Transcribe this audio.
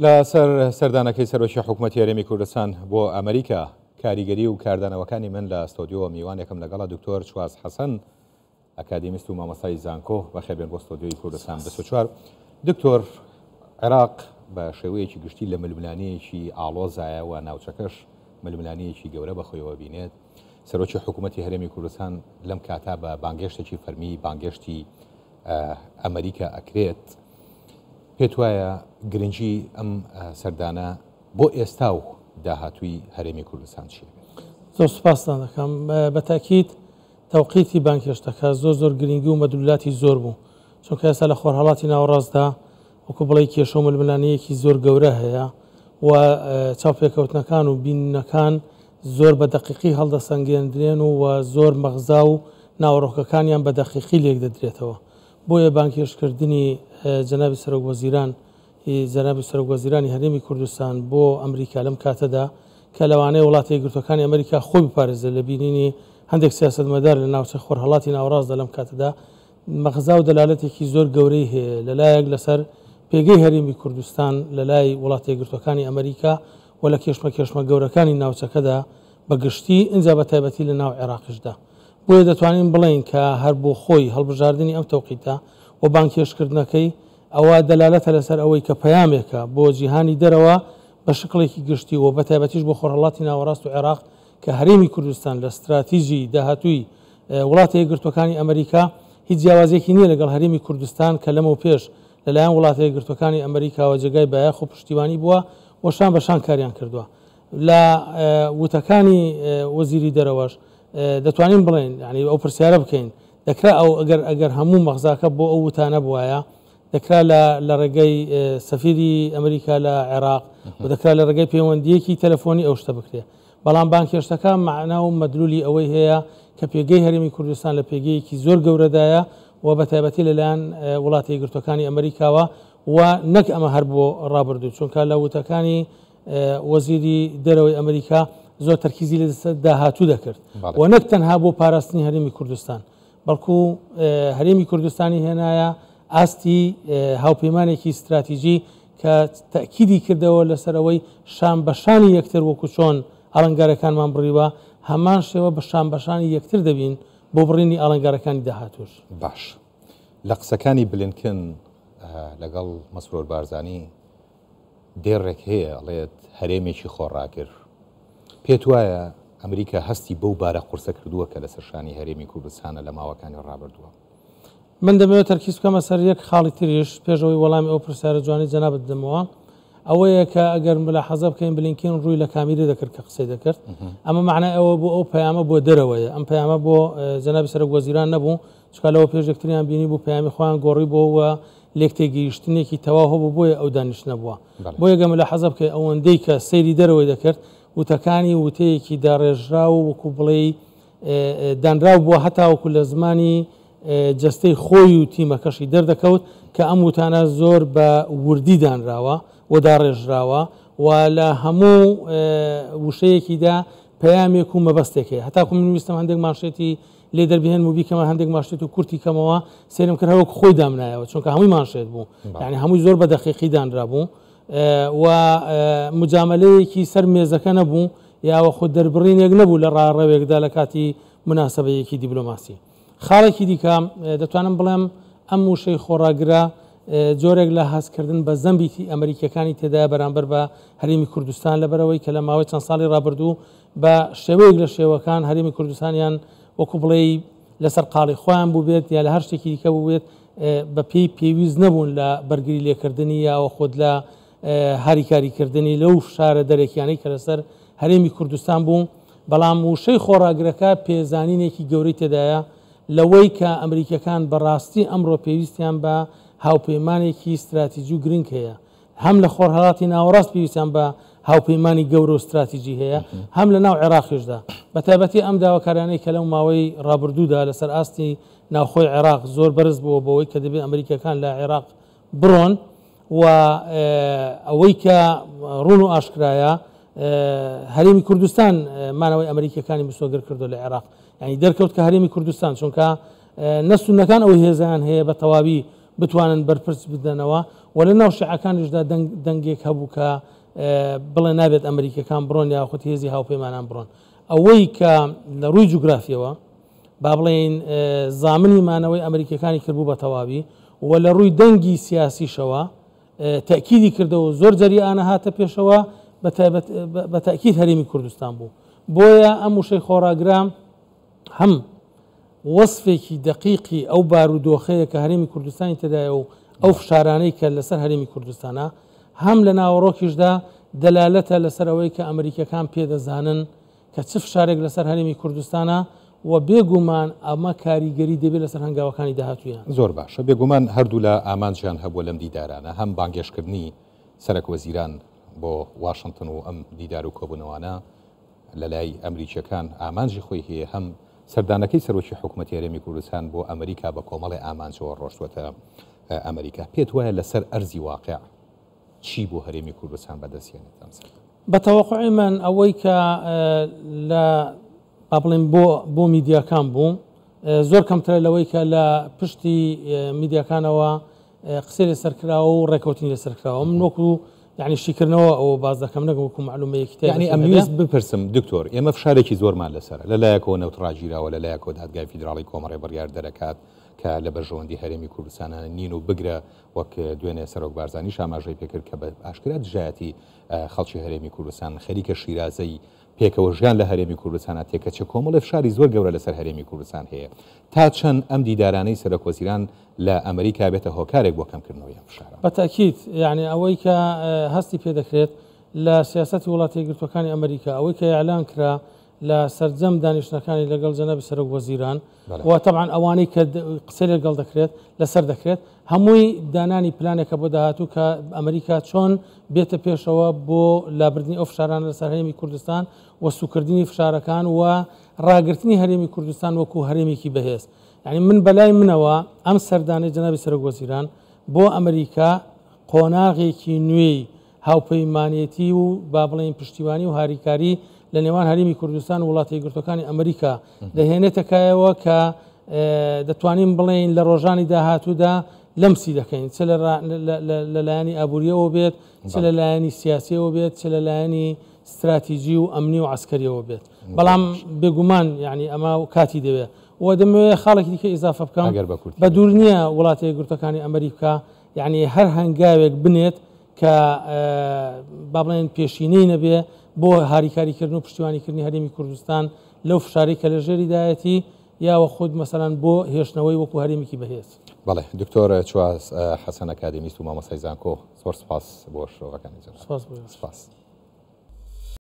لە سەردانەکەی سەرۆکی حکوومەتی هەرێمی کوردستان بۆ ئەمریکا کاریگەری و کاردانەوەکانی من لە ستۆدیۆ میوانێکم لەگەڵا دکتۆر چواز حەسەن ئەکادیمیست و مامۆستای زانکۆ بەخێربێن بۆ ستۆدیۆی کوردستان 24. دکتۆر، عێراق بە شێوەیەکی گشتی لە ململانەیەکی ئاڵۆزایە و ناوچەکەش ململانەیەکی گەورە بەخۆیەوە بینێت. سەرۆکی حکوومەتی هەرێمی کوردستان لەم کاتا بە بانگێشتێکی فەرمی بانگێشتی ئەمریکا ئەکرێت. پێت وایە گرنگی ئەم سەردانە بۆ ئێستا و داهاتووی هەرێمی کوردستان چیە؟ زۆر سوپاسان دەکەم. بە تاکید تەوقیتی بانگێشتەکە زۆر گرنگی و مەدلولاتی زۆر بوو، چونکە ئێستا لە خۆرهەڵاتی ناوەڕاستدا وەکو بڵێ کێشە و ململانەیەکی زۆر گەورە هەیە و چاوپێکەوتنەکان و بینەکان زۆر بە دەقیقی هەڵدەسەنگێندرێن و زۆر مەغزا و ناوەڕۆکەکانیان بە دەقیقی لێک دەدرێتەوە. بۆیە بانگێشتکردنی جەنابی جەنابی سەرۆکوەزیرانی هەرێمی کوردستان بۆ ئەمریکا لەم کاتەدا کە لەوانەیە وڵاتی یەکگرتوەکانی ئەمریکا خۆی بپارێزە لە بینینی هەندێک سیاسەتمەدار لە ناوچە خۆرهەڵاتی ناوەڕاستدا لەم کاتەدا مەغزا و دەلالەتێکی زۆر گەورەی هەیە لەلایەک لەسەر پێگەی هەرێمی کوردستان لە لای وڵاتی یەکگرتوەکانی ئەمریکا و لە کێشمە گەورەکانی ناوچەکەدا بەگشتی ئینجا بە تایبەتی لە ناو عێراقیشدا. بۆیە دەتوانین بڵێن کە هەر بۆ خۆی هەڵبژاردننی ئەم تەوقیتە و بانکێشکردنەکەی ئەوە دەلالەتە لەسەر ئەوەی کە پەیامێکە بۆ جیهانی دەرەوە بە شکڵێکی گشتی و بە تایبەتیش بۆ خۆرهەڵاتی ناوەڕاست و عێراق کە هەرێمی کوردستان لە استراتیژی داهاتووی وڵاتی یەکگرتوەکانی ئەمریکا هیچ جیاوازێکی نییە لەگەڵ هەرێمی کوردستان کە لەمە پێش لەلایەن وڵاتی یەکگرتوەکانی ئەمریکاوە جێگای بایەخ و پشتیوانی بووە و شان بەشان کاریان کردووە. لە وتەکانی وەزیری دەرەوەش دەتوانین بڵێن ینی ئەو پرسیارە بکەین دەکرا ئەو ئەگەر هەموو مەغزاکە بۆ ئەو وتانە بووایە دەکرا لە ڕێگەی سەفیری ئەمریکا لە عێراق و دەکرا لە ڕێگەی پەیوەندیەکی تەلەفۆنی ئەو شتە بکرێ. بەڵام بانکێشتەکە معنا و مەدلولی ئەوەی هەیە کە پێگەی هەرێمی کوردستان لە پێگەیەکی زۆر گەورەدایە و بە تایبەتی لەلایەن وڵاتی یەکگرتوەکانی ئەمریکاوە و نەک ئەمە هەر بۆ ڕابردوو، چونکە لە وتەکانی وەزیری دەرەوەی ئەمریکا زۆر تەرکیزی لە داهاتوو دەکرد و نەک تەنها بۆ پاراستنی هەرێمی کوردستان، بەڵکو هەرێمی کوردستانی هێنایە ئاستی هاوپەیمانێکی استراتیژی کە تەکیدی کردەوە لەسەرەوەی شان بەشانی یەکتر وەکو چۆن ئاڵنگارەکانمان بڕیوە هەمان شێوە بە شان بەشانی یەکتر دەبین بۆ بڕینی ئاڵنگارەکانی داهاتوش. باش، لە قسەکانی بلینکن لەگەڵ مەسرۆر بارزانی دێڕێک هەیە ئەڵێت هەرێمێکی خۆڕاگر. پێت وایە ئەمریکا هەستی بەو بارە قورسە کردووە کە لە سەرشانی هەرێمی کوردستانە لە ماوەکانی ڕابردووە؟ من دەمەوێت تەرکیز بکەمە سەر یەک خاڵی تریش پێشەوەی وەڵامی ئەو پرسیارە جوانی جەنابەت بدەمەوە. ئەوەیە کە ئەگەر ملاحەزە بکەین بلینکن ڕووی لە کامیرە دەکرد کە قسەی دەکرد، ئەمە معنای ئەوە بۆ ئەو پەیامە بۆ دەرەوەیە. ئەم پەیامە بۆ جەنابی سەرۆکوەزیران نەبوو، چکە لەوە پێش یەکتریان بینی بوو پەیامی خۆیان گۆڕی بۆەوە لێک تێگەیشتنێکی تەواو هەبوو بۆیە ئەو دانیشت نەبووە. بۆیە گە ملاحەزە بکەین ئەوەندەی کە سەیری دەرەوەی دەکرد وتەکانی وتەیەکی داڕێژرا و وەکو بڵێ دانراو بووە هەتا وەکو لە زمانی جەستەی خۆی و تیمەکەشی دەردەکەوت کە ئەم وتانە زۆر بە وردی دانراوە و داڕێژراوە و لە هەموو وشەیەکیدا پەیامێک و مەبەستێک هەیە. هەتاکو من ویستم هەندێک ماشێتی لێ دەربهێن و بیکەمە هەندێک ماشێت و کورتی کەمەوە سێرم کرد هەوەک خۆی دامنایەوە، چونکە هەمووی ماشێت بوو، یعنی هەمووی زۆر بە دەقیقی دانرا بوو و مجاملەیەکی سەر مێزەکە نەبوو یاوە خود دەربڕینێک نەبوو لە ڕاڕەوێکدا لە کاتی مناسبەیەکی دیبلۆماسی. خاڵێکی دیکە دەتوانم بڵێم ئەم وشەی خۆڕاگرە جۆرێک لە هەستکردن بە زەمبی ئەمریکەکانی تێدا بەرامبەر بە هەرێمی کوردستان لەبەرەوەی کە لە ماوەی چەند ساڵی ڕابردوو بە شێوەیەک لە شێوەکان هەرێمی کوردستانیان وەکو بڵێ لەسەر قاڵی خۆیان بوو بێت یا لە هەر شتێکی دیکە بوو بێت بە پێی پێویست نەبوون لە بەرگری لێکردنی یاوە خۆت لە هاریکاریکردنی لەو شارە دەرێکیانەی کە لەسەر هەرێمی کوردستان بوو. بەڵام وشەی خۆڕاگرەکە پێزانینێکی گەورەی تێدایە لەوەی کە ئەمریکەکان بەڕاستی ئەمڕۆ پێویستیان بە هاوپەیمانێکی استراتیژی و گرنگ هەیە، هەم لە خۆرهەڵاتی ناوەڕاست پێویستیان بە هاوپەیمانی گەورە و استراتیژی هەیە، هەم لە ناو عێراقیشدا بە تایبەتی ئەم داواکارانەی کە لەو ماوەی ڕابردوودا لەسەر ئاستی ناوخۆی عێراق زۆر بەرز بووە بەوەی کە دەبێت ئەمریکەکان لە عێراق بڕۆن و ئەوەی کە ڕوون و ئاشکرایە هەرێمی کوردستان مانەوەی ئەمریکەکانی مسۆگر کردو لە عێراق، ینی دەرکەوت کە هەرێمی کوردستان چونکە نەسونەکان ئەوەی هێزیان هەیە بە تەواوی بتوانن بەرپرس بدەنەوە و لە ناو شیعەکانیشدا دەنگێک هەبوو کە بڵێ نابێت ئەمریکەکان بڕۆن یاخود هێزی هاوپەیمانان بڕۆن. ئەوەی کە لە ڕووی جوگرافیەوە با بڵێن زامنیمانەوەی ئەمریکەکانی کردبوو بە تەواوی و لە ڕووی دەنگی سیاسیشەوە تەکیدی کردەوە زۆر جەریانە هاتە پێشەوە بە تەکید هەرێمی کوردستان بوو. بۆیە ئەم وشەی خۆراگرام هەم وەصفێکی دقیقی ئەو بارودۆخەیە کە هەرێمی کوردستانی تێدایە و ئەو فشارانەی کە لەسەر هەرێمی کوردستانە هەم لە ناوەڕۆکیشدا دەلالەتە لەسەر ئەوەی کە ئەمریکەکان پێدەزانن کە چ فشارێک لەسەر هەرێمی کوردستانە و بێگومان ئەمە کاریگەری دەبێت لەسەر هەنگاوەکانی داهاتویان. زۆر باشە بێگومان هەردوو لە ئامانجیان هەبووە لەم دیدارانە هەم بانگێشکردنی سەرک وەزیران بۆ واشنگتن و ئەم دیدار و کۆبوونەوانە لە لای ئەمریکیەکان ئامانجی خۆی هەیە هەم سەردانەکەی سەرۆکی حکوومەتی هەرێمی کوردستان بۆ ئەمریکا بە کۆمەڵی ئامانجەوە ڕۆشتوەتە ئەمریکا. پێت وایە لەسەر ئەرزی واقع چی بۆ هەرێمی کوردستان بەدەستێنێت؟ بە تەوەقعی من ئەوەی کە لە با بڵێن بۆ میدیاکان بوو زۆر کەمترە لەوەی کە لە پشتی میدیاکانەوە قسەی لەسەرکراوە و ڕێکەوتنی لەسەرکراوە. من وەکو یعنی شیکردنەوە ئەوە باز دەکەم نەگەوەکو معلومەیەکی یعنی ئەمویست بپرسم دکتۆر ئێمە فشارێکی زۆرمان لەسەر لەلایەکەوە نەوتڕاگیراوە لەلایەکەوە دادگای فیدراڵی کۆمەڕێ بڕیار دەرەکات کە لە بەرژەوەندی هەرێمی کوردستانە نین و بگرە وەک دوێنێ سەرۆک بارزانیش ئاماژەی پێکرد کە بە ئاشکرا دژایەتی خەڵکی هەرێمی کوردستان خەریکە شیرازەی پێکەوە ژیان لە هەرێمی کوردستانە تێکەچە کۆمەڵی فشاری زۆر گەورە لەسەر هەرێمی کوردستان هەیە. تا چەند ئەم دیدارانەی سەرۆک وەزیران لە ئەمریکا بێتە هۆکارێک بۆ کەمکردنەوەی ئەم فشارە؟ بەتاکید یعنی ئەوەی کە هەستی پێ دەکرێت لە سیاسەتی وڵاتی یەکگرتووەکانی ئەمریکا ئەوەی کە ئیعلان کرا لە سەرجەم دانیشتەکانی لەگەڵ جەنابی سەرۆک وەزیران و طبعاً ئەوانەی کە قسەی لەگەڵ دەکرێت لەسەر دەکرێت هەمووی دانانی پلانێکە بۆ داهاتوو کە ئەمریکا چۆن بێتە پێشەوە بۆ لابردنی ئەو فشارانە لەسەر هەرێمی کوردستان و سوکردنی فشارەکان و ڕاگررتنی هەرێمی کوردستان وەکو هەرێمێکی بەهێز. یعنی من بەلای منەوە ئەم سەردانەی جەنابی سەرۆک وەزیران بۆ ئەمریکا قۆناغێکی نوێی هاوپەیمانێتی و با بڵێن پشتیوانی و هاریکاری لە نێوان هەرێمی کوردستان و وڵاتی یەکگرتووەکانی ئەمریکا دەهێنێتەکایەوە کە دەتوانین بڵێن لە ڕۆژانی داهاتوودا لەمسی دەکەین چ لەلایەنی ئابوووریەوە بێت چ لەلایەنی سیاسیەوە بێت چ لەلایەنی استراتیژی و ئەمنی و عسکەریەوە بێت. بەڵام بێگومان یعنی ئەمە کاتی دەوێت و دەمەوێت خاڵێکی دیکە ئیزافە بکەم بە دوور نییە وڵاتی یەکگرتووەکانی ئەمریکا یعنی هەر هەنگاوێک بنێت کە با بڵێن پێشینەی نەبێ بۆ هاریکاریکردن و پشتیوانیکردنی هەرێمی کوردستان لەو فشاری کە لە ژێریدایەتی یاوە خود مەسەلەن بۆ هێشتنەوەی وەکو هەرێمێکی بەهێز. بەڵێ دکتۆر چواز حەسەن ئەکادمیست و مامۆستای زانکۆ زۆر سپاس بۆ شۆڕەکانی. سپاس.